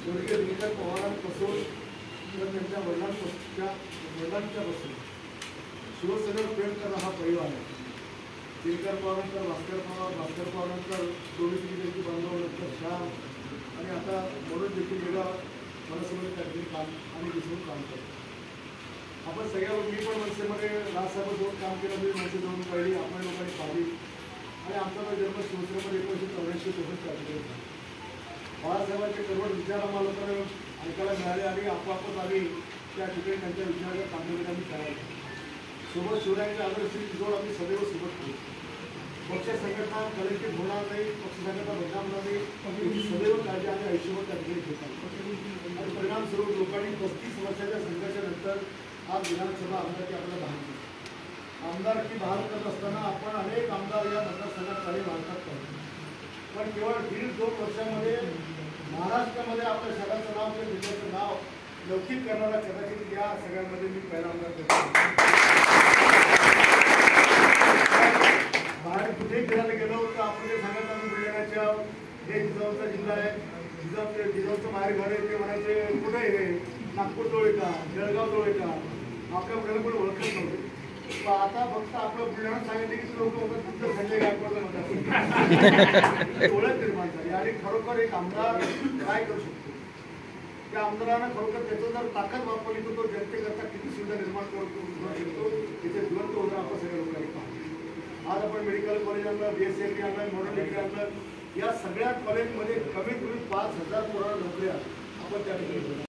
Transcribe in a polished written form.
स्वर्गीय दिनकर पवारांपासून तर त्यांच्या वडिलांच्यापासून शिवसेनेवर प्रेम करणं हा परिवार आहे. दिनकर पवारांतर भास्कर पवारांतर दोन्ही त्यांची बांधवानंतर श्याम आणि आता म्हणून देखील वेगळा मनसोबत त्या ठिकाणी काम आणि दिसून काम करतो. आपण सगळ्या मी पण मनसेमध्ये राजसाहेबांसोबत काम केलं, मी मनसे जाऊन पाहिली, आपण लोकांनी पाहिली आणि आमचा जन्म शिवसेनेमध्ये 1984 त्या ठिकाणी बाळासाहेबांचे सर्व विचार आम्हाला लोकांना ऐकायला मिळाले आणि आपोआपच आम्ही त्या ठिकाणी त्यांच्या विचाराच्या कामगिरी आम्ही करायला सोबत शिवरायांच्या आदर्श जोड आम्ही सदैव सोबत करू. पक्ष संघटना कलंकित होणार नाही, पक्ष संघटना बदनामणार नाही, ही सदैव काळजी आम्ही आयुष्यभर त्या ठिकाणी घेतात. आणि परिणामस्वरूप लोकांनी 35 वर्षाच्या संघर्षानंतर आज विधानसभा आमदारकी आपल्याला बहाल केली. आमदारकी बहाल करत असताना आपण अनेक आमदार या मतदारसंघात काही भारतात पाहिजे, पण केवळ 1.5-2 वर्षामध्ये महाराष्ट्रामध्ये आपल्या शहराचं नाव किंवा जिल्ह्याचं नाव लौकिक करणारा कदाचित या सगळ्यांमध्ये मी पहिला आमदार करतो. बाहेर कुठेही फिरायला गेलो तर आपण ते सांगत आम्ही बुलढाण्याच्या हे जिजाऊचा जिल्हा आहे, जिजाऊचं बाहेर घर आहे, ते म्हणायचे कुठे आहे, नागपूर जवळ का, जळगाव जवळ का, आपल्या बुलढाणा कोणी ओळखत नव्हते. आता फक्त आपलं बुलढाणा सांगितले की लोक तुमचं संजय गायकवाड म्हणतात ओळख निर्माण झाली. आणि खरोखर एक आमदार काय करू शकतो, त्या आमदारानं खरोखर त्याचं जर ताकद वापरली तर तो जनतेकरता किती सुविधा निर्माण करू शकतो तिथे जिवंत उदाहरण आपण सगळ्या लोकांनी पाहतो. आज आपण मेडिकल कॉलेज आणलं, BSc आणलं, मॉडर्न डिग्री आणलं, या सगळ्या कॉलेजमध्ये कमीत कमी 5,000 पोरांना नोकऱ्या आपण त्या ठिकाणी